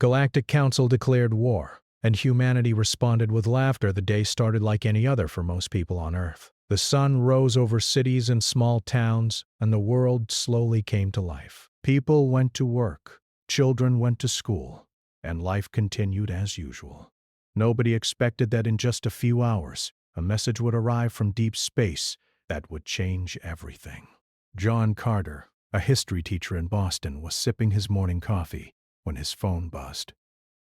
Galactic Council declared war, and humanity responded with laughter. The day started like any other for most people on Earth. The sun rose over cities and small towns, and the world slowly came to life. People went to work, children went to school, and life continued as usual. Nobody expected that in just a few hours, a message would arrive from deep space that would change everything. John Carter, a history teacher in Boston, was sipping his morning coffee when his phone buzzed.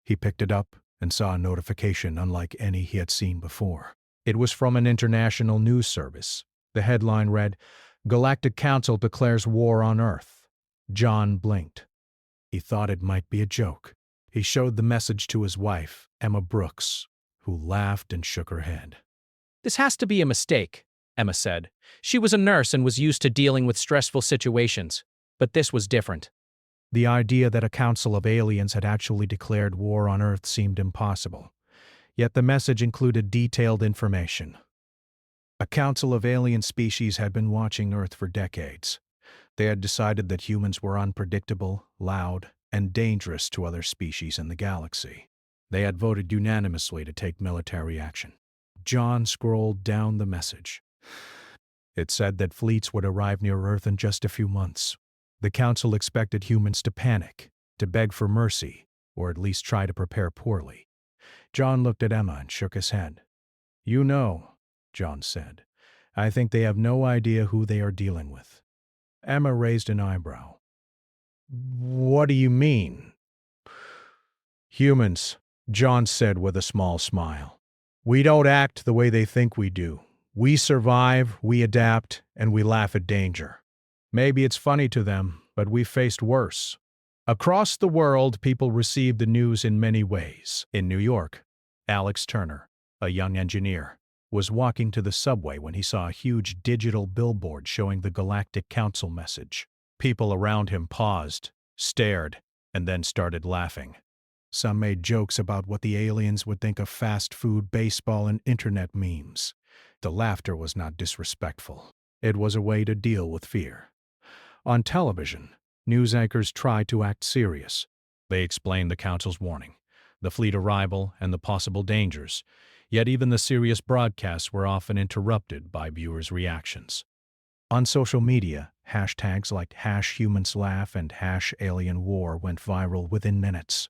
He picked it up and saw a notification unlike any he had seen before. It was from an international news service. The headline read, "Galactic Council declares war on Earth." John blinked. He thought it might be a joke. He showed the message to his wife, Emma Brooks, who laughed and shook her head. "This has to be a mistake," Emma said. She was a nurse and was used to dealing with stressful situations, but this was different. The idea that a council of aliens had actually declared war on Earth seemed impossible. Yet the message included detailed information. A council of alien species had been watching Earth for decades. They had decided that humans were unpredictable, loud, and dangerous to other species in the galaxy. They had voted unanimously to take military action. John scrolled down the message. It said that fleets would arrive near Earth in just a few months. The council expected humans to panic, to beg for mercy, or at least try to prepare poorly. John looked at Emma and shook his head. "You know," John said, "I think they have no idea who they are dealing with." Emma raised an eyebrow. "What do you mean?" "Humans," John said with a small smile. "We don't act the way they think we do. We survive, we adapt, and we laugh at danger. Maybe it's funny to them, but we've faced worse." Across the world, people received the news in many ways. In New York, Alex Turner, a young engineer, was walking to the subway when he saw a huge digital billboard showing the Galactic Council message. People around him paused, stared, and then started laughing. Some made jokes about what the aliens would think of fast food, baseball, and internet memes. The laughter was not disrespectful. It was a way to deal with fear. On television, news anchors tried to act serious. They explained the council's warning, the fleet arrival, and the possible dangers, yet even the serious broadcasts were often interrupted by viewers' reactions. On social media, hashtags like #HumansLaugh and #AlienWar went viral within minutes.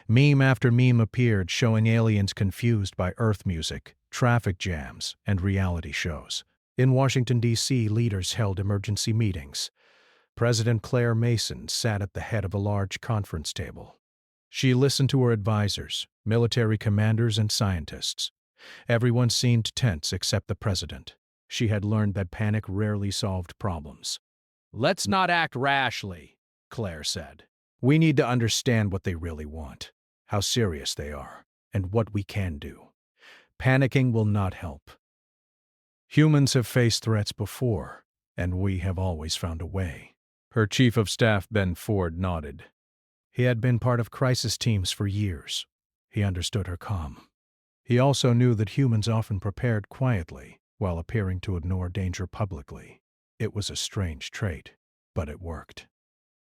Meme after meme appeared showing aliens confused by Earth music, traffic jams, and reality shows. In Washington, D.C., leaders held emergency meetings. President Claire Mason sat at the head of a large conference table. She listened to her advisors, military commanders, and scientists. Everyone seemed tense except the president. She had learned that panic rarely solved problems. "Let's not act rashly," Claire said. "We need to understand what they really want, how serious they are, and what we can do. Panicking will not help. Humans have faced threats before, and we have always found a way." Her chief of staff, Ben Ford, nodded. He had been part of crisis teams for years. He understood her calm. He also knew that humans often prepared quietly while appearing to ignore danger publicly. It was a strange trait, but it worked.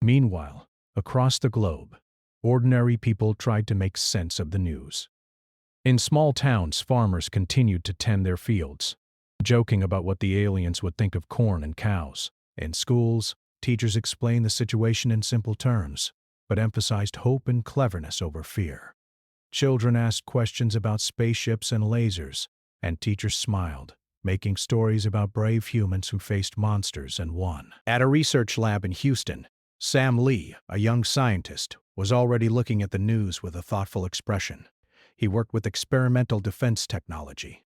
Meanwhile, across the globe, ordinary people tried to make sense of the news. In small towns, farmers continued to tend their fields, joking about what the aliens would think of corn and cows. In schools, teachers explained the situation in simple terms, but emphasized hope and cleverness over fear. Children asked questions about spaceships and lasers, and teachers smiled, making stories about brave humans who faced monsters and won. At a research lab in Houston, Sam Lee, a young scientist, was already looking at the news with a thoughtful expression. He worked with experimental defense technology.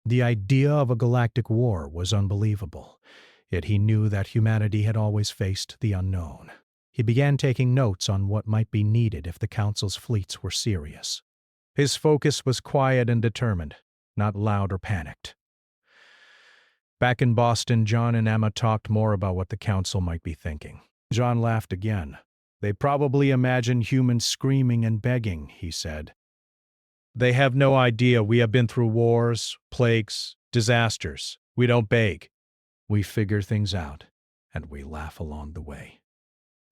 The idea of a galactic war was unbelievable, yet he knew that humanity had always faced the unknown. He began taking notes on what might be needed if the Council's fleets were serious. His focus was quiet and determined, not loud or panicked. Back in Boston, John and Emma talked more about what the Council might be thinking. John laughed again. "They probably imagine humans screaming and begging," he said. "They have no idea we have been through wars, plagues, disasters. We don't beg. We figure things out, and we laugh along the way."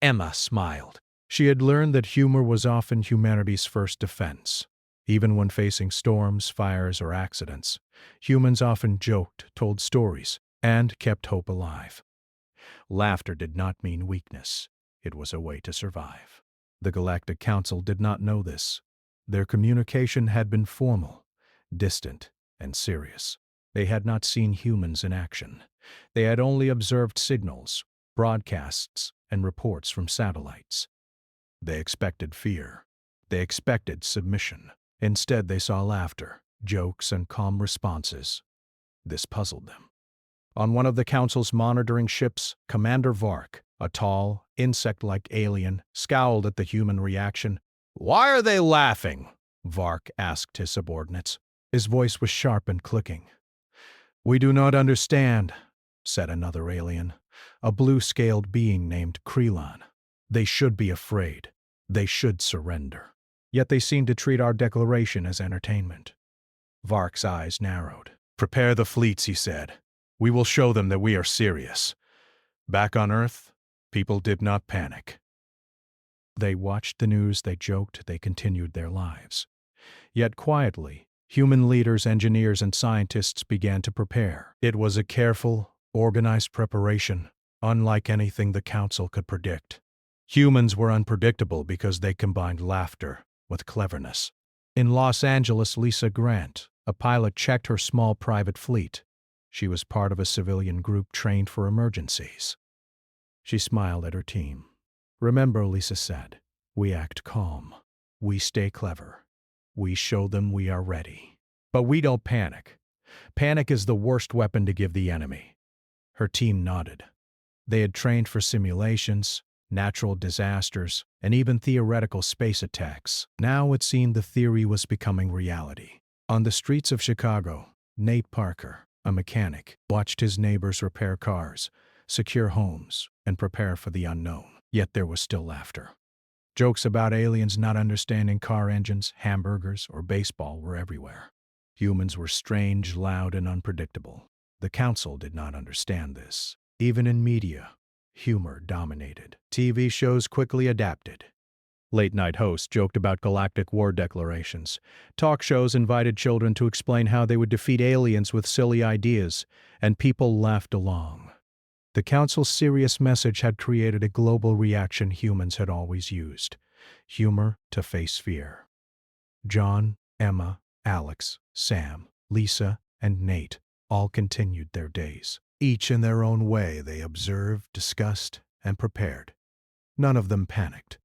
Emma smiled. She had learned that humor was often humanity's first defense. Even when facing storms, fires, or accidents, humans often joked, told stories, and kept hope alive. Laughter did not mean weakness. It was a way to survive. The Galactic Council did not know this. Their communication had been formal, distant, and serious. They had not seen humans in action. They had only observed signals, broadcasts, and reports from satellites. They expected fear. They expected submission. Instead, they saw laughter, jokes, and calm responses. This puzzled them. On one of the Council's monitoring ships, Commander Vark, a tall, insect-like alien, scowled at the human reaction. "Why are they laughing?" Vark asked his subordinates. His voice was sharp and clicking. "We do not understand," said another alien, a blue-scaled being named Krelon. "They should be afraid. They should surrender. Yet they seem to treat our declaration as entertainment." Vark's eyes narrowed. "Prepare the fleets," he said. "We will show them that we are serious." Back on Earth, people did not panic. They watched the news, they joked, they continued their lives. Yet quietly, human leaders, engineers, and scientists began to prepare. It was a careful, organized preparation, unlike anything the Council could predict. Humans were unpredictable because they combined laughter with cleverness. In Los Angeles, Lisa Grant, a pilot, checked her small private fleet. She was part of a civilian group trained for emergencies. She smiled at her team. "Remember," Lisa said, "we act calm. We stay clever. We show them we are ready. But we don't panic. Panic is the worst weapon to give the enemy." Her team nodded. They had trained for simulations, natural disasters, and even theoretical space attacks. Now it seemed the theory was becoming reality. On the streets of Chicago, Nate Parker, a mechanic, watched his neighbors repair cars, secure homes, and prepare for the unknown. Yet there was still laughter. Jokes about aliens not understanding car engines, hamburgers, or baseball were everywhere. Humans were strange, loud, and unpredictable. The Council did not understand this. Even in media, humor dominated. TV shows quickly adapted. Late-night hosts joked about galactic war declarations. Talk shows invited children to explain how they would defeat aliens with silly ideas, and people laughed along. The Council's serious message had created a global reaction humans had always used: humor to face fear. John, Emma, Alex, Sam, Lisa, and Nate all continued their days. Each in their own way, they observed, discussed, and prepared. None of them panicked.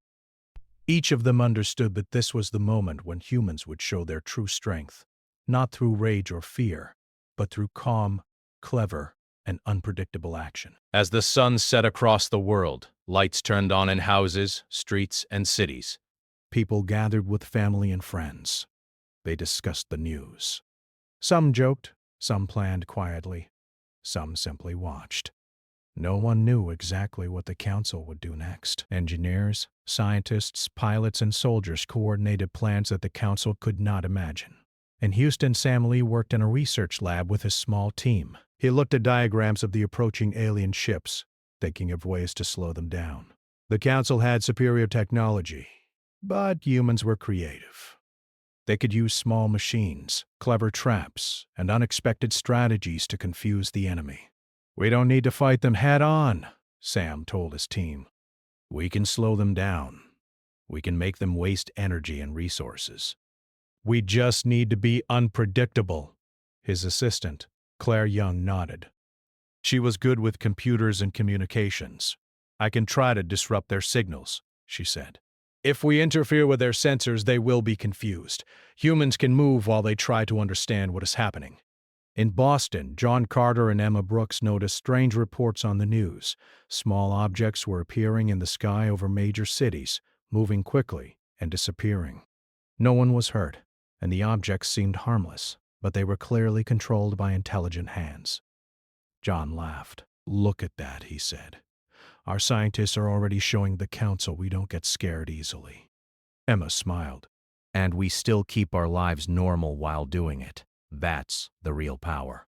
Each of them understood that this was the moment when humans would show their true strength, not through rage or fear, but through calm, clever, and unpredictable action. As the sun set across the world, lights turned on in houses, streets, and cities. People gathered with family and friends. They discussed the news. Some joked, some planned quietly, some simply watched. No one knew exactly what the Council would do next. Engineers, scientists, pilots, and soldiers coordinated plans that the Council could not imagine. In Houston, Sam Lee worked in a research lab with his small team. He looked at diagrams of the approaching alien ships, thinking of ways to slow them down. The Council had superior technology, but humans were creative. They could use small machines, clever traps, and unexpected strategies to confuse the enemy. "We don't need to fight them head-on," Sam told his team. "We can slow them down. We can make them waste energy and resources. We just need to be unpredictable." His assistant, Claire Young, nodded. She was good with computers and communications. "I can try to disrupt their signals," she said. "If we interfere with their sensors, they will be confused. Humans can move while they try to understand what is happening." In Boston, John Carter and Emma Brooks noticed strange reports on the news. Small objects were appearing in the sky over major cities, moving quickly and disappearing. No one was hurt, and the objects seemed harmless, but they were clearly controlled by intelligent hands. John laughed. "Look at that," he said. "Our scientists are already showing the Council we don't get scared easily." Emma smiled. "And we still keep our lives normal while doing it. That's the real power."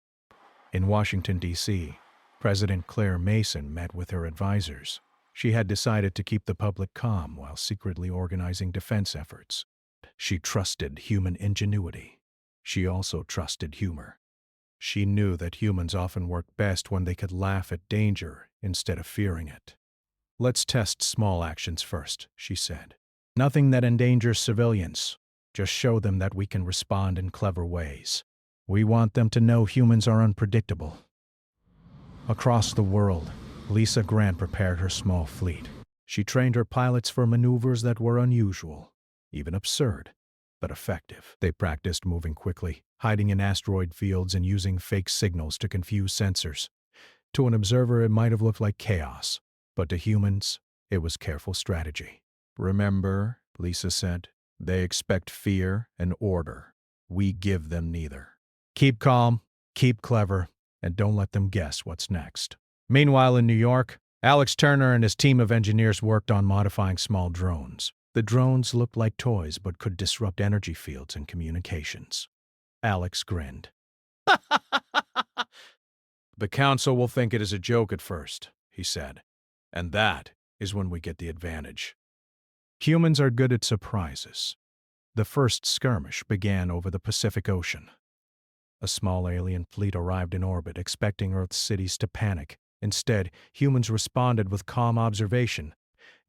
In Washington, D.C., President Claire Mason met with her advisors. She had decided to keep the public calm while secretly organizing defense efforts. She trusted human ingenuity. She also trusted humor. She knew that humans often work best when they could laugh at danger instead of fearing it. "Let's test small actions first," she said. "Nothing that endangers civilians. Just show them that we can respond in clever ways. We want them to know humans are unpredictable." Across the world, Lisa Grant prepared her small fleet. She trained her pilots for maneuvers that were unusual, even absurd, but effective. They practiced moving quickly, hiding in asteroid fields and using fake signals to confuse sensors. To an observer, it might have looked like chaos, but to humans, it was careful strategy. "Remember," Lisa said, "they expect fear and order. We give them neither. Keep calm, keep clever, and don't let them guess what's next." Meanwhile, in New York, Alex Turner and his team of engineers worked on modifying small drones. The drones looked like toys but could disrupt energy fields and communications. Alex grinned. "The council will think it is a joke at first," he said, "and that is when we get the advantage." Humans are good at surprises. The first skirmish began over the Pacific Ocean. A small alien fleet arrived in orbit, expecting Earth's cities to panic. Instead, humans responded with calm observation.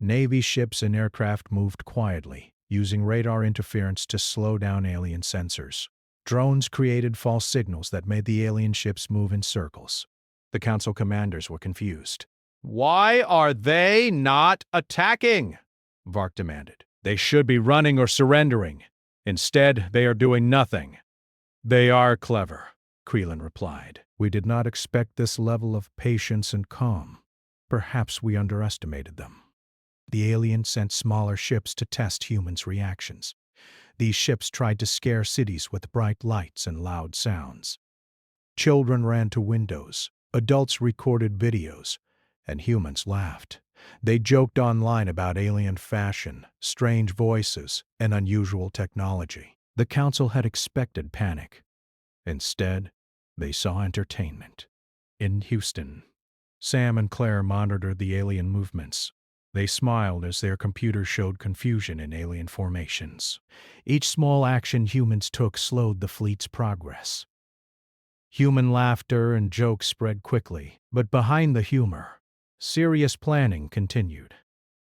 Navy ships and aircraft moved quietly, using radar interference to slow down alien sensors. Drones created false signals that made the alien ships move in circles. The council commanders were confused. "Why are they not attacking?" Vark demanded. "They should be running or surrendering. Instead, they are doing nothing." "They are clever," Creelan replied. "We did not expect this level of patience and calm. Perhaps we underestimated them." The aliens sent smaller ships to test humans' reactions. These ships tried to scare cities with bright lights and loud sounds. Children ran to windows, adults recorded videos, and humans laughed. They joked online about alien fashion, strange voices, and unusual technology. The council had expected panic. Instead, they saw entertainment. In Houston, Sam and Claire monitored the alien movements. They smiled as their computers showed confusion in alien formations. Each small action humans took slowed the fleet's progress. Human laughter and jokes spread quickly, but behind the humor, serious planning continued.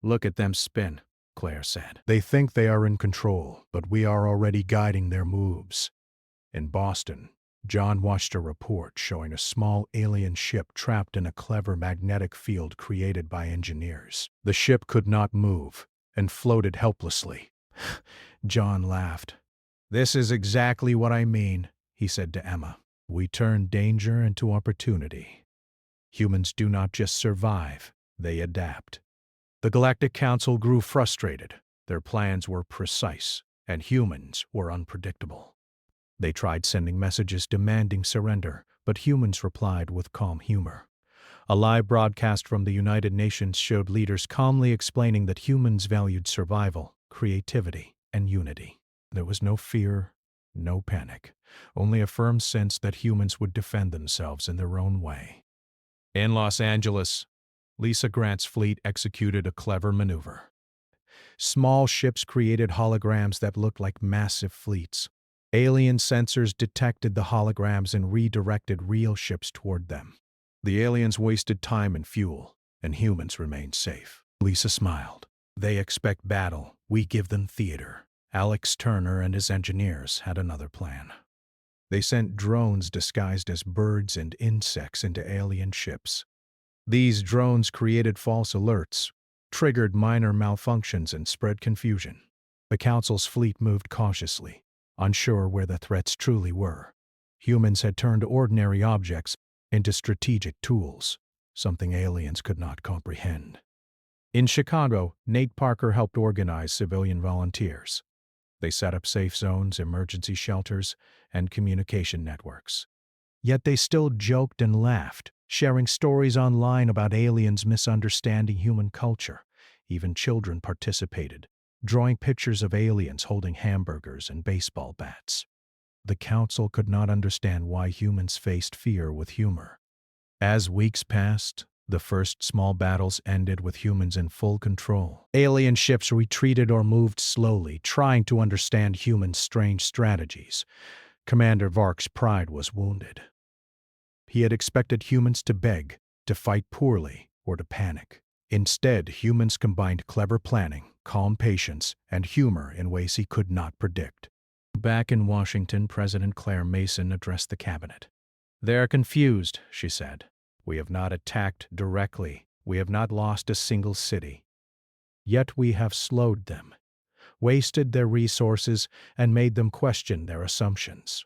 "Look at them spin," Claire said. "They think they are in control, but we are already guiding their moves." In Boston, John watched a report showing a small alien ship trapped in a clever magnetic field created by engineers. The ship could not move and floated helplessly. John laughed. "This is exactly what I mean," he said to Emma. "We turn danger into opportunity. Humans do not just survive, they adapt." The Galactic Council grew frustrated. Their plans were precise, and humans were unpredictable. They tried sending messages demanding surrender, but humans replied with calm humor. A live broadcast from the United Nations showed leaders calmly explaining that humans valued survival, creativity, and unity. There was no fear, no panic, only a firm sense that humans would defend themselves in their own way. In Los Angeles, Lisa Grant's fleet executed a clever maneuver. Small ships created holograms that looked like massive fleets. Alien sensors detected the holograms and redirected real ships toward them. The aliens wasted time and fuel, and humans remained safe. Lisa smiled. "They expect battle. We give them theater." Alex Turner and his engineers had another plan. They sent drones disguised as birds and insects into alien ships. These drones created false alerts, triggered minor malfunctions, and spread confusion. The council's fleet moved cautiously, unsure where the threats truly were. Humans had turned ordinary objects into strategic tools, something aliens could not comprehend. In Chicago, Nate Parker helped organize civilian volunteers. They set up safe zones, emergency shelters, and communication networks. Yet they still joked and laughed, sharing stories online about aliens misunderstanding human culture. Even children participated, drawing pictures of aliens holding hamburgers and baseball bats. The council could not understand why humans faced fear with humor. As weeks passed, The first small battles ended with humans in full control. Alien ships retreated or moved slowly, trying to understand humans' strange strategies. Commander Vark's pride was wounded. He had expected humans to beg, to fight poorly, or to panic. Instead, humans combined clever planning, calm patience, and humor in ways he could not predict. Back in Washington, President Claire Mason addressed the cabinet. "They are confused," she said. "We have not attacked directly. We have not lost a single city. Yet we have slowed them, wasted their resources, and made them question their assumptions.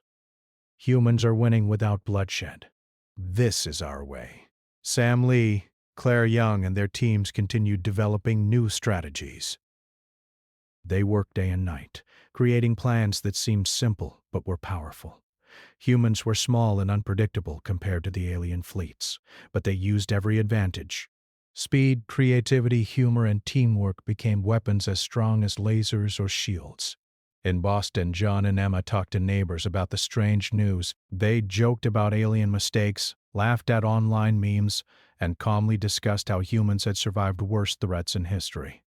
Humans are winning without bloodshed. This is our way." Sam Lee, Claire Young, and their teams continued developing new strategies. They worked day and night, creating plans that seemed simple but were powerful. Humans were small and unpredictable compared to the alien fleets, but they used every advantage. Speed, creativity, humor, and teamwork became weapons as strong as lasers or shields. In Boston, John and Emma talked to neighbors about the strange news. They joked about alien mistakes, laughed at online memes, and calmly discussed how humans had survived worse threats in history.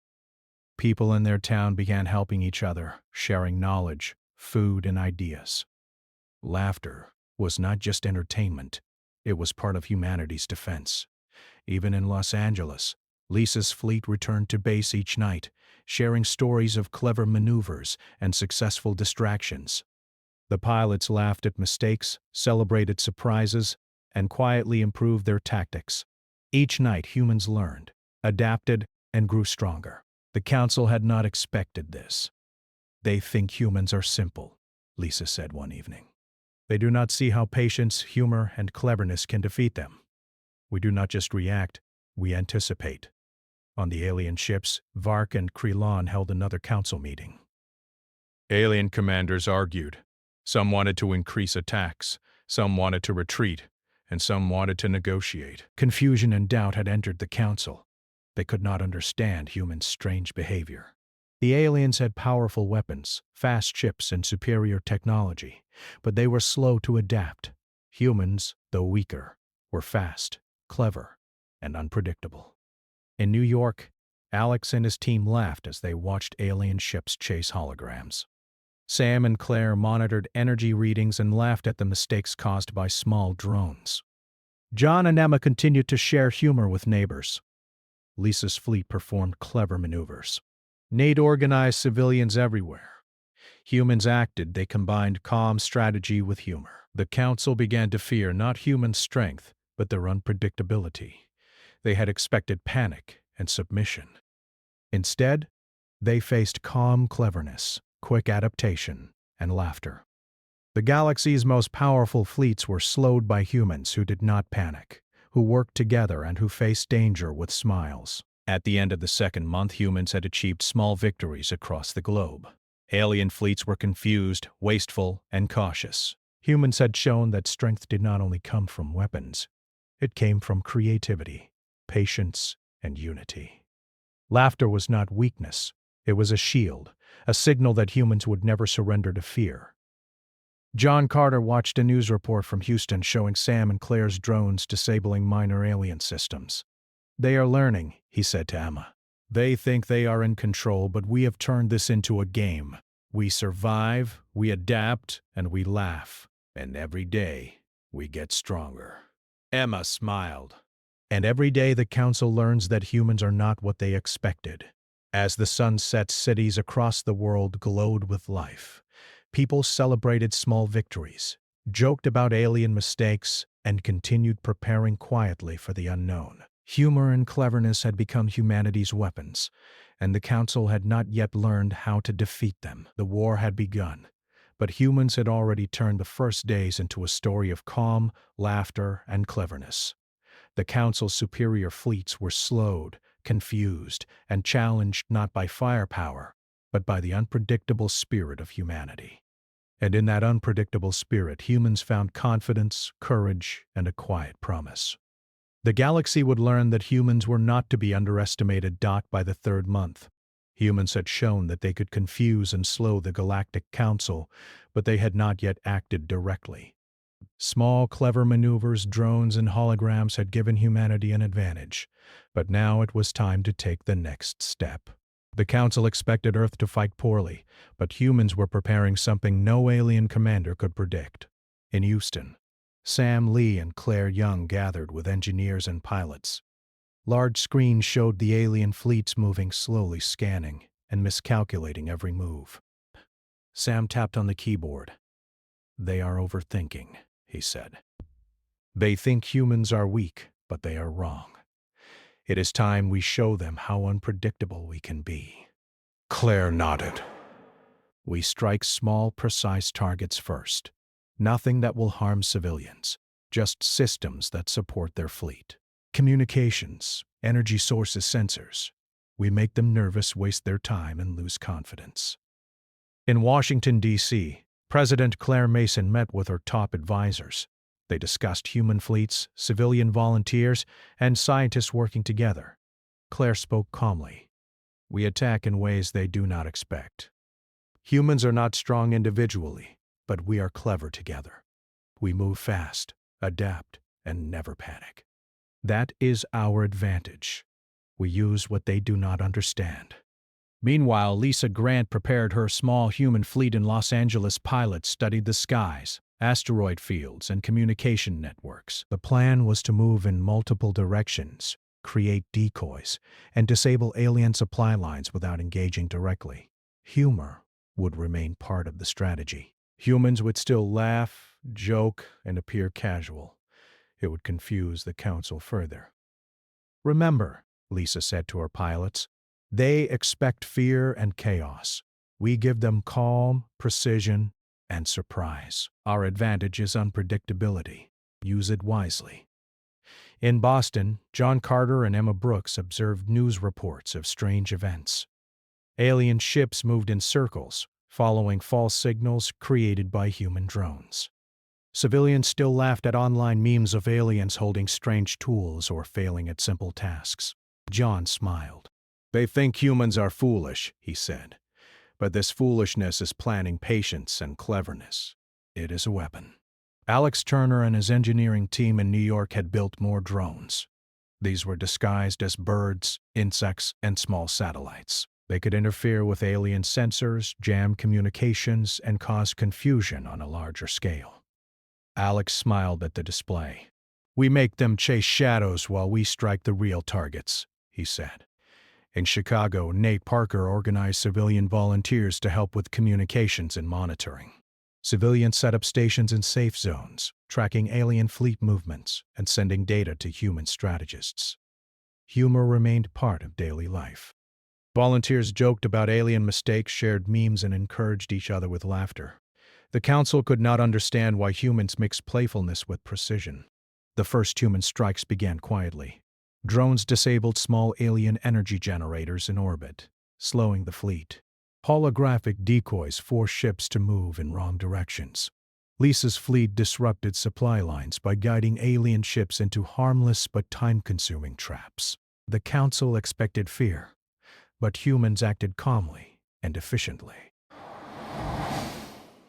People in their town began helping each other, sharing knowledge, food, and ideas. Laughter was not just entertainment, it was part of humanity's defense. Even in Los Angeles, Lisa's fleet returned to base each night, sharing stories of clever maneuvers and successful distractions. The pilots laughed at mistakes, celebrated surprises, and quietly improved their tactics. Each night, humans learned, adapted, and grew stronger. The council had not expected this. "They think humans are simple," Lisa said one evening. "They do not see how patience, humor, and cleverness can defeat them. We do not just react, we anticipate." On the alien ships, Vark and Krelon held another council meeting. Alien commanders argued. Some wanted to increase attacks, some wanted to retreat, and some wanted to negotiate. Confusion and doubt had entered the council. They could not understand humans' strange behavior. The aliens had powerful weapons, fast ships, and superior technology, but they were slow to adapt. Humans, though weaker, were fast, clever, and unpredictable. In New York, Alex and his team laughed as they watched alien ships chase holograms. Sam and Claire monitored energy readings and laughed at the mistakes caused by small drones. John and Emma continued to share humor with neighbors. Lisa's fleet performed clever maneuvers. Nate organized civilians everywhere. Humans acted, they combined calm strategy with humor. The council began to fear not human strength, but their unpredictability. They had expected panic and submission. Instead, they faced calm cleverness, quick adaptation, and laughter. The galaxy's most powerful fleets were slowed by humans who did not panic, who worked together and who faced danger with smiles. At the end of the second month, humans had achieved small victories across the globe. Alien fleets were confused, wasteful, and cautious. Humans had shown that strength did not only come from weapons, it came from creativity, patience, and unity. Laughter was not weakness, it was a shield, a signal that humans would never surrender to fear. John Carter watched a news report from Houston showing Sam and Claire's drones disabling minor alien systems. "They are learning," he said to Emma. "They think they are in control, but we have turned this into a game. We survive, we adapt, and we laugh. And every day, we get stronger." Emma smiled. And every day the council learns that humans are not what they expected. As the sun sets, cities across the world glowed with life. People celebrated small victories, joked about alien mistakes, and continued preparing quietly for the unknown. Humor and cleverness had become humanity's weapons, and the council had not yet learned how to defeat them. The war had begun, but humans had already turned the first days into a story of calm, laughter, and cleverness. The council's superior fleets were slowed, confused, and challenged not by firepower, but by the unpredictable spirit of humanity. And in that unpredictable spirit, humans found confidence, courage, and a quiet promise. The galaxy would learn that humans were not to be underestimated. By the third month, humans had shown that they could confuse and slow the Galactic Council, but they had not yet acted directly. Small, clever maneuvers, drones, and holograms had given humanity an advantage, but now it was time to take the next step. The Council expected Earth to fight poorly, but humans were preparing something no alien commander could predict. In Houston, Sam Lee and Claire Young gathered with engineers and pilots. Large screens showed the alien fleets moving slowly, scanning and miscalculating every move. Sam tapped on the keyboard. "They are overthinking," he said. "They think humans are weak, but they are wrong. It is time we show them how unpredictable we can be." Claire nodded. "We strike small, precise targets first. Nothing that will harm civilians, just systems that support their fleet. Communications, energy sources, sensors. We make them nervous, waste their time, and lose confidence." In Washington, D.C., President Claire Mason met with her top advisors. They discussed human fleets, civilian volunteers, and scientists working together. Claire spoke calmly. "We attack in ways they do not expect. Humans are not strong individually, but we are clever together. We move fast, adapt, and never panic. That is our advantage. We use what they do not understand." Meanwhile, Lisa Grant prepared her small human fleet in Los Angeles. Pilots studied the skies, asteroid fields, and communication networks. The plan was to move in multiple directions, create decoys, and disable alien supply lines without engaging directly. Humor would remain part of the strategy. Humans would still laugh, joke, and appear casual. It would confuse the Council further. "Remember," Lisa said to her pilots, "they expect fear and chaos. We give them calm, precision, and surprise. Our advantage is unpredictability. Use it wisely." In Boston, John Carter and Emma Brooks observed news reports of strange events. Alien ships moved in circles, following false signals created by human drones. Civilians still laughed at online memes of aliens holding strange tools or failing at simple tasks. John smiled. "They think humans are foolish," he said. "But this foolishness is planning patience and cleverness. It is a weapon." Alex Turner and his engineering team in New York had built more drones. These were disguised as birds, insects, and small satellites. They could interfere with alien sensors, jam communications, and cause confusion on a larger scale. Alex smiled at the display. "We make them chase shadows while we strike the real targets," he said. In Chicago, Nate Parker organized civilian volunteers to help with communications and monitoring. Civilians set up stations in safe zones, tracking alien fleet movements and sending data to human strategists. Humor remained part of daily life. Volunteers joked about alien mistakes, shared memes, and encouraged each other with laughter. The Council could not understand why humans mixed playfulness with precision. The first human strikes began quietly. Drones disabled small alien energy generators in orbit, slowing the fleet. Holographic decoys forced ships to move in wrong directions. Lisa's fleet disrupted supply lines by guiding alien ships into harmless but time-consuming traps. The Council expected fear, but humans acted calmly and efficiently.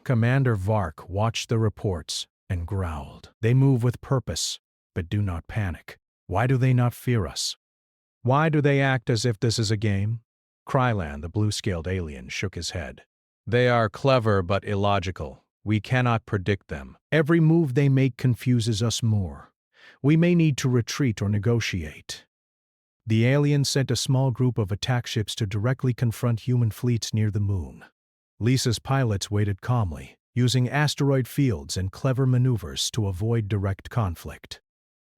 Commander Vark watched the reports and growled. "They move with purpose, but do not panic. Why do they not fear us? Why do they act as if this is a game?" Krylan, the blue-scaled alien, shook his head. "They are clever but illogical. We cannot predict them. Every move they make confuses us more. We may need to retreat or negotiate." The aliens sent a small group of attack ships to directly confront human fleets near the moon. Lisa's pilots waited calmly, using asteroid fields and clever maneuvers to avoid direct conflict.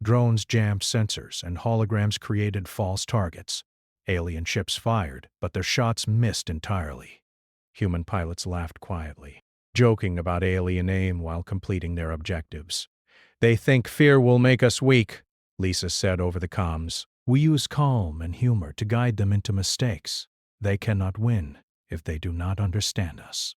Drones jammed sensors, and holograms created false targets. Alien ships fired, but their shots missed entirely. Human pilots laughed quietly, joking about alien aim while completing their objectives. "They think fear will make us weak," Lisa said over the comms. "We use calm and humor to guide them into mistakes. They cannot win if they do not understand us."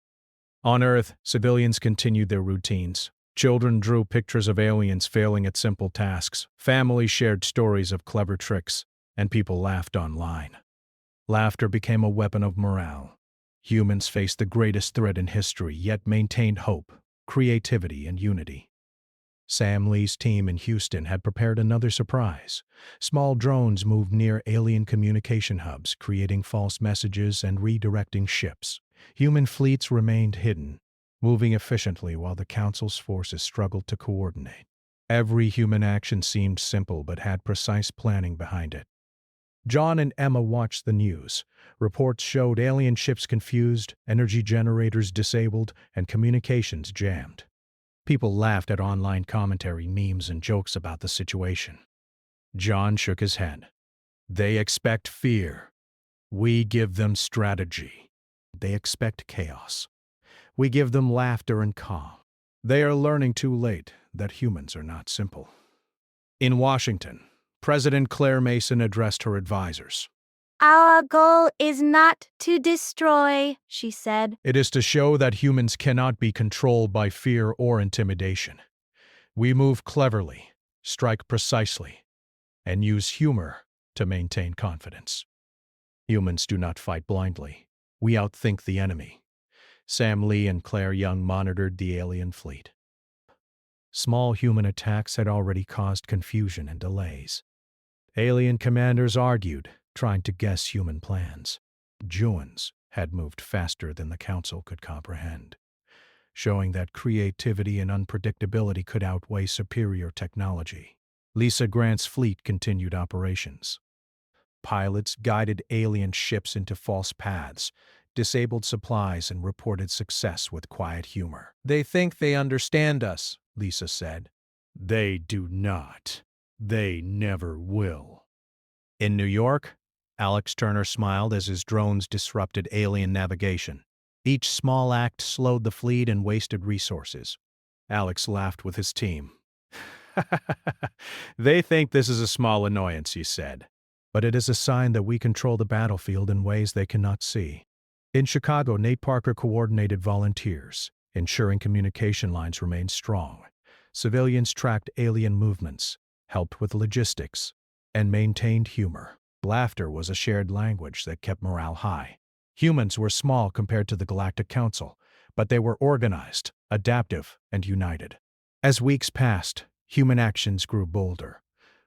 On Earth, civilians continued their routines. Children drew pictures of aliens failing at simple tasks. Families shared stories of clever tricks, and people laughed online. Laughter became a weapon of morale. Humans faced the greatest threat in history, yet maintained hope, creativity, and unity. Sam Lee's team in Houston had prepared another surprise. Small drones moved near alien communication hubs, creating false messages and redirecting ships. Human fleets remained hidden, moving efficiently while the Council's forces struggled to coordinate. Every human action seemed simple but had precise planning behind it. John and Emma watched the news. Reports showed alien ships confused, energy generators disabled, and communications jammed. People laughed at online commentary, memes, and jokes about the situation. John shook his head. They expect fear. We give them strategy. They expect chaos. We give them laughter and calm. They are learning too late that humans are not simple. In Washington, President Claire Mason addressed her advisors. Our goal is not to destroy, she said. It is to show that humans cannot be controlled by fear or intimidation. We move cleverly, strike precisely, and use humor to maintain confidence. Humans do not fight blindly. We outthink the enemy. Sam Lee and Claire Young monitored the alien fleet. Small human attacks had already caused confusion and delays. Alien commanders argued, trying to guess human plans. Juans had moved faster than the Council could comprehend, showing that creativity and unpredictability could outweigh superior technology. Lisa Grant's fleet continued operations. Pilots guided alien ships into false paths, disabled supplies, and reported success with quiet humor. They think they understand us, Lisa said. They do not. They never will. In New York, Alex Turner smiled as his drones disrupted alien navigation. Each small act slowed the fleet and wasted resources. Alex laughed with his team. They think this is a small annoyance, he said. But it is a sign that we control the battlefield in ways they cannot see. In Chicago, Nate Parker coordinated volunteers, ensuring communication lines remained strong. Civilians tracked alien movements, helped with logistics, and maintained humor. Laughter was a shared language that kept morale high. Humans were small compared to the Galactic Council, but they were organized, adaptive, and united. As weeks passed, human actions grew bolder.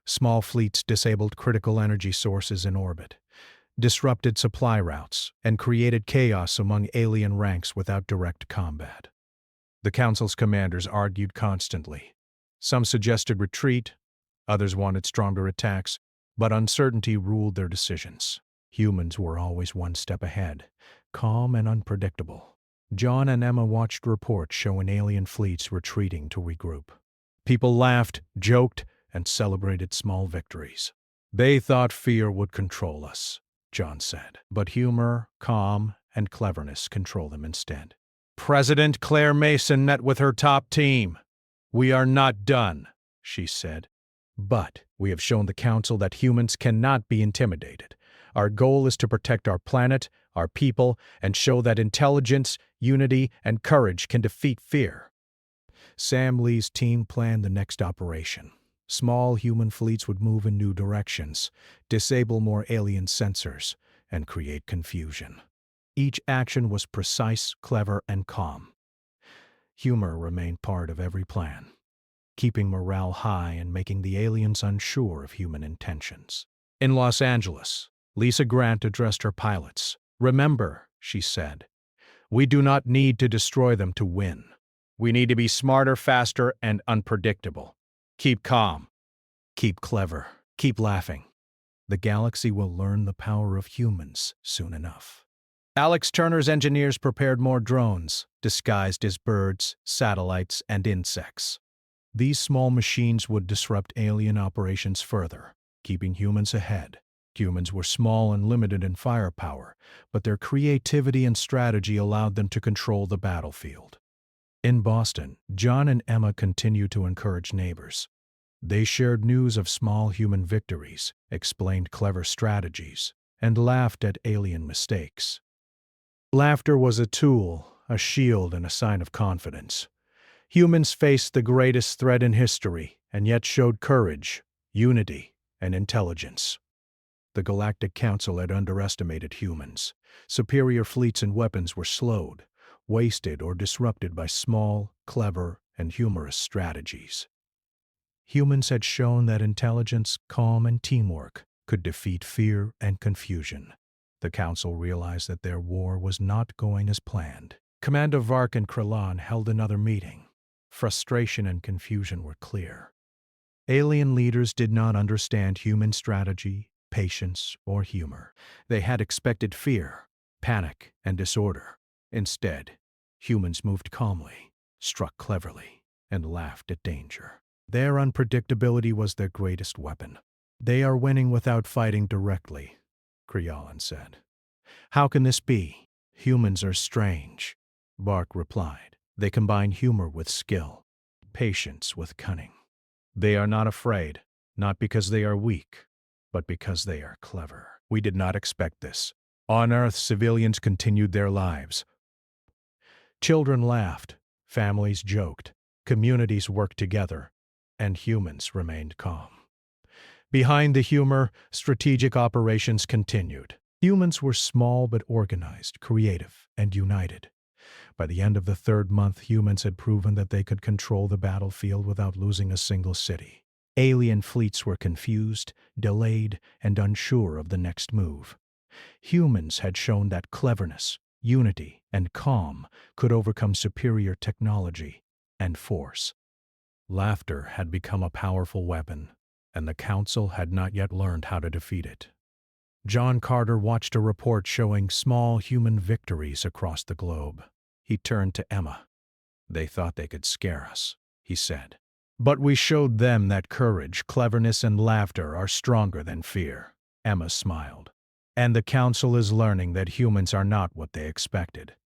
Small fleets disabled critical energy sources in orbit, disrupted supply routes, and created chaos among alien ranks without direct combat. The Council's commanders argued constantly. Some suggested retreat, others wanted stronger attacks, but uncertainty ruled their decisions. Humans were always one step ahead, calm and unpredictable. John and Emma watched reports showing alien fleets retreating to regroup. People laughed, joked, and celebrated small victories. They thought fear would control us, John said, but humor, calm, and cleverness control them instead. President Claire Mason met with her top team. We are not done, she said. But we have shown the Council that humans cannot be intimidated. Our goal is to protect our planet, our people, and show that intelligence, unity, and courage can defeat fear. Sam Lee's team planned the next operation. Small human fleets would move in new directions, disable more alien sensors, and create confusion. Each action was precise, clever, and calm. Humor remained part of every plan, keeping morale high and making the aliens unsure of human intentions. In Los Angeles, Lisa Grant addressed her pilots. Remember, she said, we do not need to destroy them to win. We need to be smarter, faster, and unpredictable. Keep calm. Keep clever. Keep laughing. The galaxy will learn the power of humans soon enough. Alex Turner's engineers prepared more drones, disguised as birds, satellites, and insects. These small machines would disrupt alien operations further, keeping humans ahead. Humans were small and limited in firepower, but their creativity and strategy allowed them to control the battlefield. In Boston, John and Emma continued to encourage neighbors. They shared news of small human victories, explained clever strategies, and laughed at alien mistakes. Laughter was a tool, a shield, and a sign of confidence. Humans faced the greatest threat in history, and yet showed courage, unity, and intelligence. The Galactic Council had underestimated humans. Superior fleets and weapons were slowed, wasted, or disrupted by small, clever, and humorous strategies. Humans had shown that intelligence, calm, and teamwork could defeat fear and confusion. The Council realized that their war was not going as planned. Commander Vark and Krillon held another meeting. Frustration and confusion were clear. Alien leaders did not understand human strategy, patience, or humor. They had expected fear, panic, and disorder. Instead, humans moved calmly, struck cleverly, and laughed at danger. Their unpredictability was their greatest weapon. "They are winning without fighting directly," Krillon said. "How can this be? Humans are strange," Bark replied. "They combine humor with skill, patience with cunning. They are not afraid, not because they are weak, but because they are clever. We did not expect this." On Earth, civilians continued their lives. Children laughed, families joked, communities worked together, and humans remained calm. Behind the humor, strategic operations continued. Humans were small but organized, creative, and united. By the end of the third month, humans had proven that they could control the battlefield without losing a single city. Alien fleets were confused, delayed, and unsure of the next move. Humans had shown that cleverness, unity, and calm could overcome superior technology and force. Laughter had become a powerful weapon, and the Council had not yet learned how to defeat it. John Carter watched a report showing small human victories across the globe. He turned to Emma. "They thought they could scare us," he said. "But we showed them that courage, cleverness, and laughter are stronger than fear." Emma smiled. "And the Council is learning that humans are not what they expected."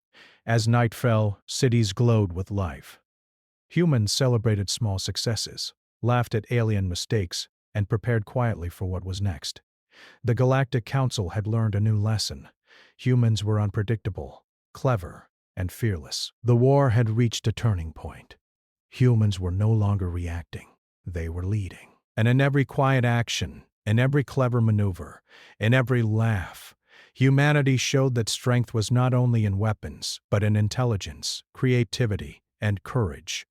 As night fell, cities glowed with life. Humans celebrated small successes, laughed at alien mistakes, and prepared quietly for what was next. The Galactic Council had learned a new lesson. Humans were unpredictable, clever, and fearless. The war had reached a turning point. Humans were no longer reacting. They were leading. And in every quiet action, in every clever maneuver, in every laugh, humanity showed that strength was not only in weapons, but in intelligence, creativity, and courage.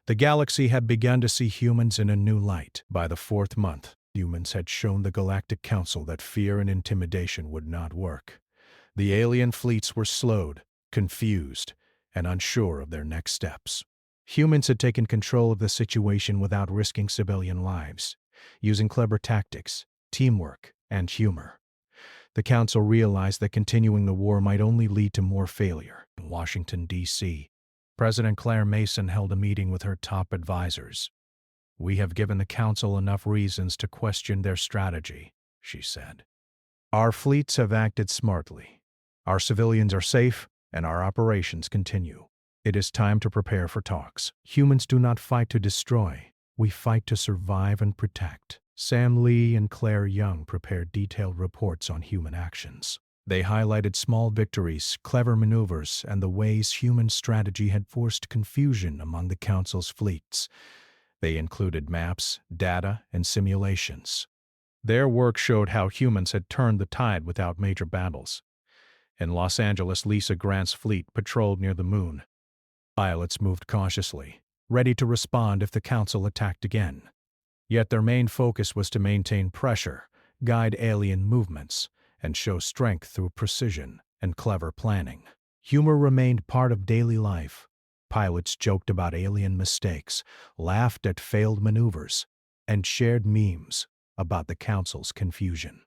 The galaxy had begun to see humans in a new light. By the fourth month, humans had shown the Galactic Council that fear and intimidation would not work. The alien fleets were slowed, confused, and unsure of their next steps. Humans had taken control of the situation without risking civilian lives, using clever tactics, teamwork, and humor. The Council realized that continuing the war might only lead to more failure. In Washington, D.C., President Claire Mason held a meeting with her top advisors. "We have given the Council enough reasons to question their strategy," she said. "Our fleets have acted smartly. Our civilians are safe, and our operations continue. It is time to prepare for talks. Humans do not fight to destroy. We fight to survive and protect." Sam Lee and Claire Young prepared detailed reports on human actions. They highlighted small victories, clever maneuvers, and the ways human strategy had forced confusion among the Council's fleets. They included maps, data, and simulations. Their work showed how humans had turned the tide without major battles. In Los Angeles, Lisa Grant's fleet patrolled near the moon. Pilots moved cautiously, ready to respond if the Council attacked again. Yet their main focus was to maintain pressure, guide alien movements, and show strength through precision and clever planning. Humor remained part of daily life. Pilots joked about alien mistakes, laughed at failed maneuvers, and shared memes about the Council's confusion.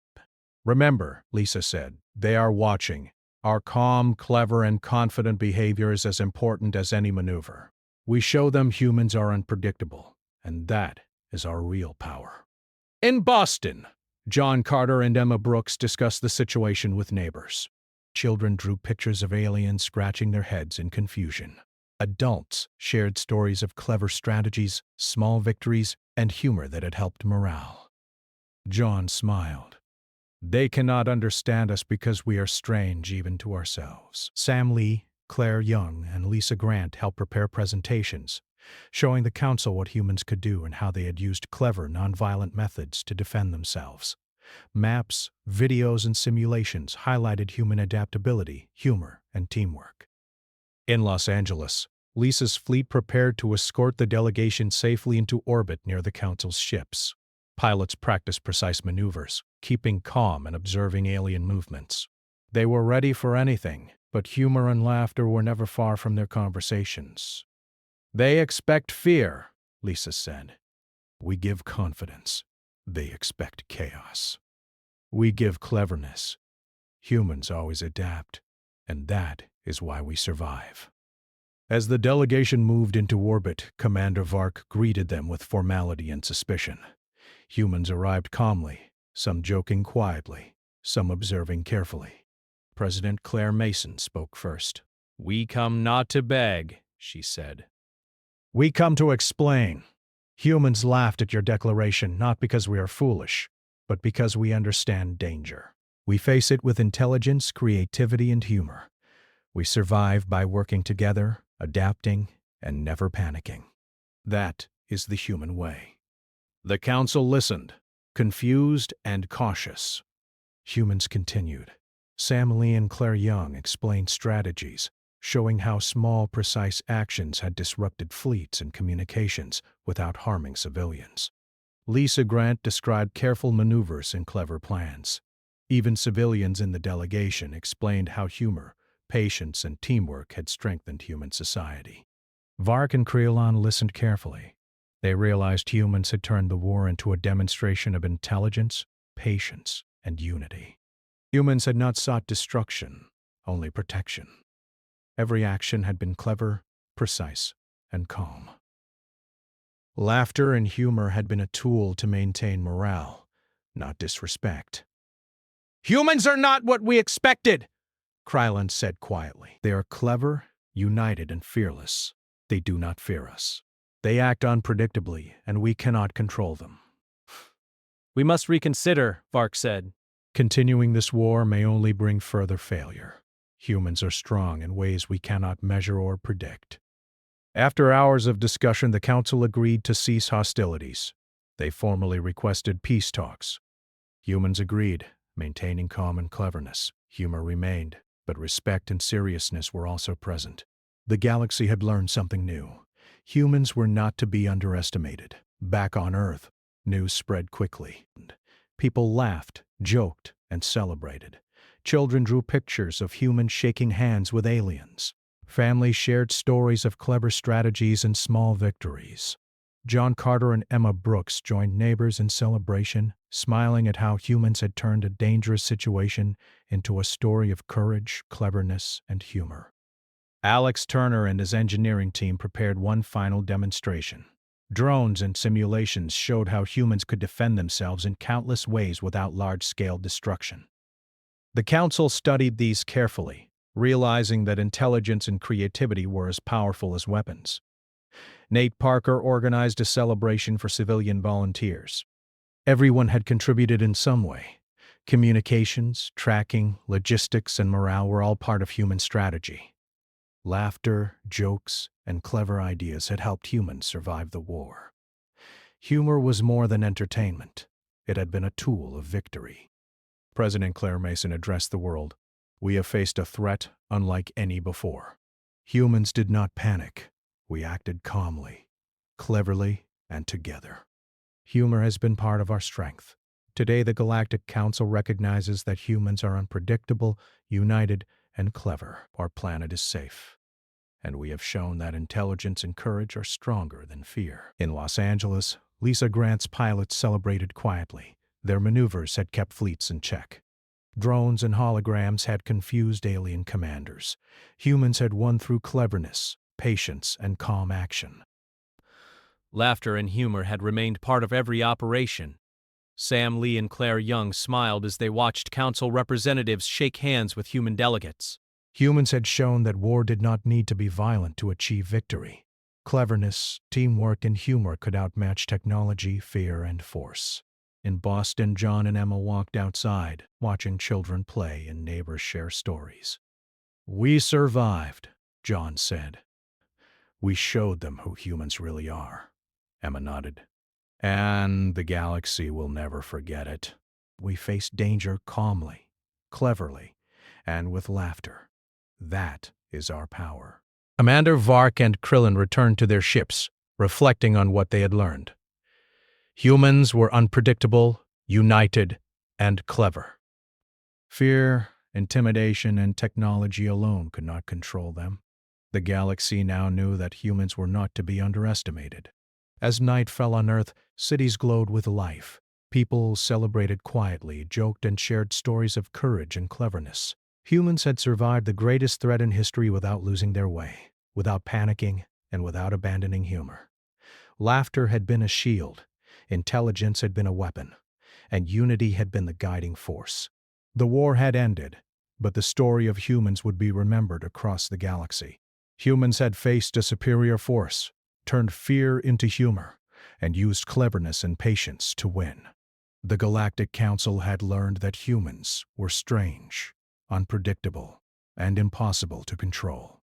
"Remember," Lisa said, "they are watching. Our calm, clever, and confident behavior is as important as any maneuver. We show them humans are unpredictable, and that is our real power." In Boston, John Carter and Emma Brooks discussed the situation with neighbors. Children drew pictures of aliens scratching their heads in confusion. Adults shared stories of clever strategies, small victories, and humor that had helped morale. John smiled. "They cannot understand us because we are strange even to ourselves." Sam Lee, Claire Young, and Lisa Grant helped prepare presentations, showing the Council what humans could do and how they had used clever, nonviolent methods to defend themselves. Maps, videos, and simulations highlighted human adaptability, humor, and teamwork. In Los Angeles, Lisa's fleet prepared to escort the delegation safely into orbit near the Council's ships. Pilots practiced precise maneuvers, keeping calm and observing alien movements. They were ready for anything, but humor and laughter were never far from their conversations. "They expect fear," Lisa said. "We give confidence. They expect chaos. We give cleverness. Humans always adapt, and that is why we survive." As the delegation moved into orbit, Commander Vark greeted them with formality and suspicion. Humans arrived calmly, some joking quietly, some observing carefully. President Claire Mason spoke first. "We come not to beg," she said. "We come to explain. Humans laughed at your declaration not because we are foolish, but because we understand danger. We face it with intelligence, creativity, and humor. We survive by working together, adapting, and never panicking. That is the human way." The council listened, confused and cautious. Humans continued. Sam Lee and Claire Young explained strategies, showing how small, precise actions had disrupted fleets and communications without harming civilians. Lisa Grant described careful maneuvers and clever plans. Even civilians in the delegation explained how humor, patience, and teamwork had strengthened human society. Vark and Creelon listened carefully. They realized humans had turned the war into a demonstration of intelligence, patience, and unity. Humans had not sought destruction, only protection. Every action had been clever, precise, and calm. Laughter and humor had been a tool to maintain morale, not disrespect. "Humans are not what we expected," Krylon said quietly. "They are clever, united, and fearless. They do not fear us. They act unpredictably, and we cannot control them." "We must reconsider," Vark said. "Continuing this war may only bring further failure. Humans are strong in ways we cannot measure or predict." After hours of discussion, the Council agreed to cease hostilities. They formally requested peace talks. Humans agreed, maintaining calm and cleverness. Humor remained, but respect and seriousness were also present. The galaxy had learned something new. Humans were not to be underestimated. Back on Earth, news spread quickly. People laughed, joked, and celebrated. Children drew pictures of humans shaking hands with aliens. Families shared stories of clever strategies and small victories. John Carter and Emma Brooks joined neighbors in celebration, smiling at how humans had turned a dangerous situation into a story of courage, cleverness, and humor. Alex Turner and his engineering team prepared one final demonstration. Drones and simulations showed how humans could defend themselves in countless ways without large-scale destruction. The Council studied these carefully, realizing that intelligence and creativity were as powerful as weapons. Nate Parker organized a celebration for civilian volunteers. Everyone had contributed in some way. Communications, tracking, logistics, and morale were all part of human strategy. Laughter, jokes, and clever ideas had helped humans survive the war. Humor was more than entertainment. It had been a tool of victory. President Claire Mason addressed the world. "We have faced a threat unlike any before. Humans did not panic. We acted calmly, cleverly, and together. Humor has been part of our strength. Today, the Galactic Council recognizes that humans are unpredictable, united, and clever. Our planet is safe. And we have shown that intelligence and courage are stronger than fear." In Los Angeles, Lisa Grant's pilots celebrated quietly. Their maneuvers had kept fleets in check. Drones and holograms had confused alien commanders. Humans had won through cleverness, patience, and calm action. Laughter and humor had remained part of every operation. Sam Lee and Claire Young smiled as they watched council representatives shake hands with human delegates. Humans had shown that war did not need to be violent to achieve victory. Cleverness, teamwork, and humor could outmatch technology, fear, and force. In Boston, John and Emma walked outside, watching children play and neighbors share stories. "We survived," John said. "We showed them who humans really are." Emma nodded. "And the galaxy will never forget it. We faced danger calmly, cleverly, and with laughter. That is our power." Commander Vark and Krillin returned to their ships, reflecting on what they had learned. Humans were unpredictable, united, and clever. Fear, intimidation, and technology alone could not control them. The galaxy now knew that humans were not to be underestimated. As night fell on Earth, cities glowed with life. People celebrated quietly, joked, and shared stories of courage and cleverness. Humans had survived the greatest threat in history without losing their way, without panicking, and without abandoning humor. Laughter had been a shield, intelligence had been a weapon, and unity had been the guiding force. The war had ended, but the story of humans would be remembered across the galaxy. Humans had faced a superior force, turned fear into humor, and used cleverness and patience to win. The Galactic Council had learned that humans were strange, unpredictable, and impossible to control.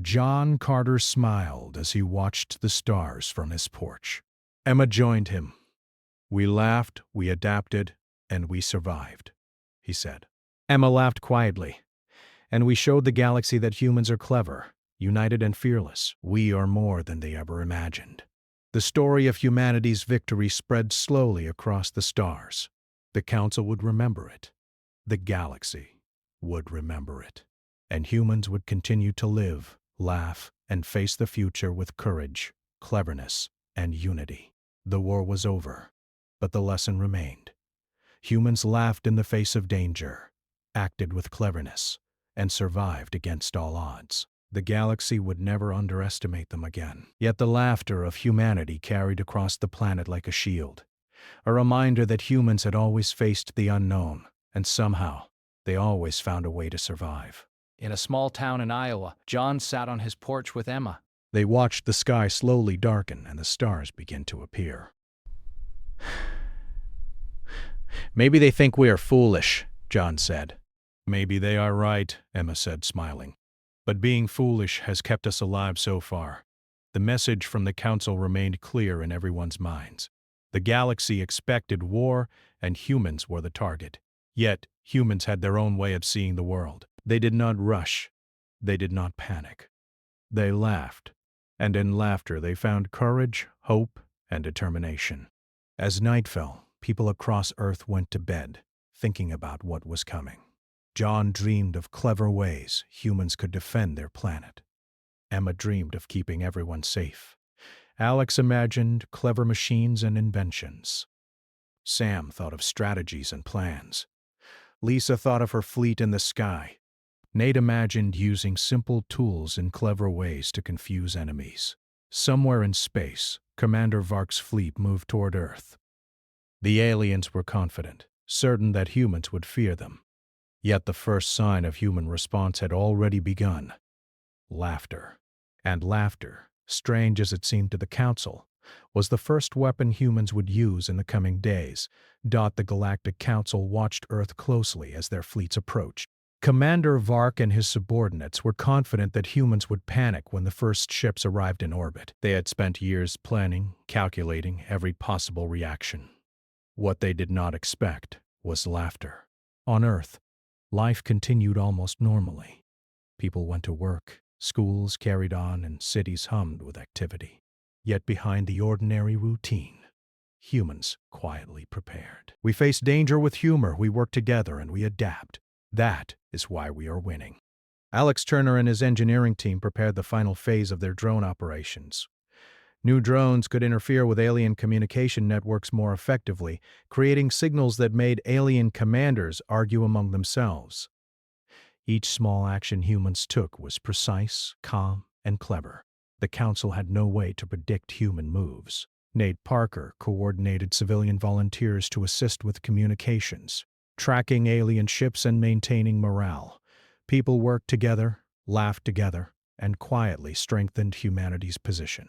John Carter smiled as he watched the stars from his porch. Emma joined him. "We laughed, we adapted, and we survived," he said. Emma laughed quietly. "And we showed the galaxy that humans are clever, united, and fearless. We are more than they ever imagined." The story of humanity's victory spread slowly across the stars. The Council would remember it. The galaxy would remember it. And humans would continue to live, laugh, and face the future with courage, cleverness, and unity. The war was over, but the lesson remained. Humans laughed in the face of danger, acted with cleverness, and survived against all odds. The galaxy would never underestimate them again. Yet the laughter of humanity carried across the planet like a shield, a reminder that humans had always faced the unknown, and somehow they always found a way to survive. In a small town in Iowa, John sat on his porch with Emma. They watched the sky slowly darken and the stars begin to appear. "Maybe they think we are foolish," John said. "Maybe they are right," Emma said, smiling. "But being foolish has kept us alive so far." The message from the Council remained clear in everyone's minds. The galaxy expected war, and humans were the target. Yet, humans had their own way of seeing the world. They did not rush. They did not panic. They laughed, and in laughter they found courage, hope, and determination. As night fell, people across Earth went to bed, thinking about what was coming. John dreamed of clever ways humans could defend their planet. Emma dreamed of keeping everyone safe. Alex imagined clever machines and inventions. Sam thought of strategies and plans. Lisa thought of her fleet in the sky. Nate imagined using simple tools in clever ways to confuse enemies. Somewhere in space, Commander Vark's fleet moved toward Earth. The aliens were confident, certain that humans would fear them. Yet the first sign of human response had already begun. Laughter. And laughter, strange as it seemed to the Council, was the first weapon humans would use in the coming days. The Galactic Council watched Earth closely as their fleets approached. Commander Vark and his subordinates were confident that humans would panic when the first ships arrived in orbit. They had spent years planning, calculating every possible reaction. What they did not expect was laughter. On Earth, life continued almost normally. People went to work, schools carried on, and cities hummed with activity. Yet behind the ordinary routine, humans quietly prepared. "We face danger with humor, we work together, and we adapt. That is why we are winning." Alex Turner and his engineering team prepared the final phase of their drone operations. New drones could interfere with alien communication networks more effectively, creating signals that made alien commanders argue among themselves. Each small action humans took was precise, calm, and clever. The Council had no way to predict human moves. Nate Parker coordinated civilian volunteers to assist with communications, tracking alien ships and maintaining morale. People worked together, laughed together, and quietly strengthened humanity's position.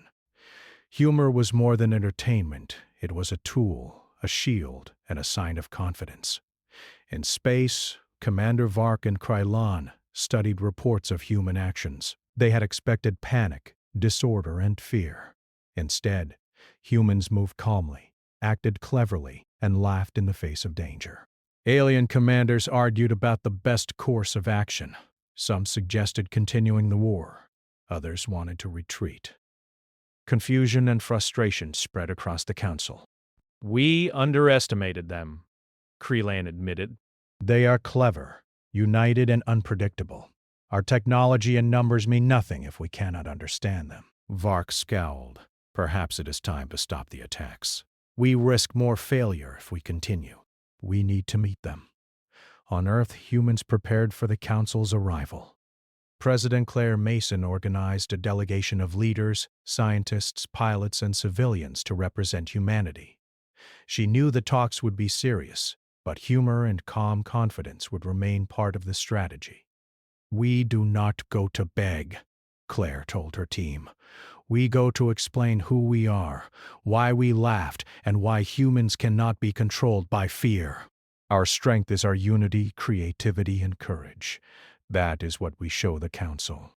Humor was more than entertainment. It was a tool, a shield, and a sign of confidence. In space, Commander Vark and Krylon studied reports of human actions. They had expected panic, disorder, and fear. Instead, humans moved calmly, acted cleverly, and laughed in the face of danger. Alien commanders argued about the best course of action. Some suggested continuing the war. Others wanted to retreat. Confusion and frustration spread across the council. We underestimated them, Crelan admitted. They are clever, united, and unpredictable. Our technology and numbers mean nothing if we cannot understand them. Vark scowled. Perhaps it is time to stop the attacks. We risk more failure if we continue. We need to meet them. On Earth, humans prepared for the Council's arrival. President Claire Mason organized a delegation of leaders, scientists, pilots, and civilians to represent humanity. She knew the talks would be serious, but humor and calm confidence would remain part of the strategy. We do not go to beg, Claire told her team. We go to explain who we are, why we laughed, and why humans cannot be controlled by fear. Our strength is our unity, creativity, and courage. That is what we show the Council.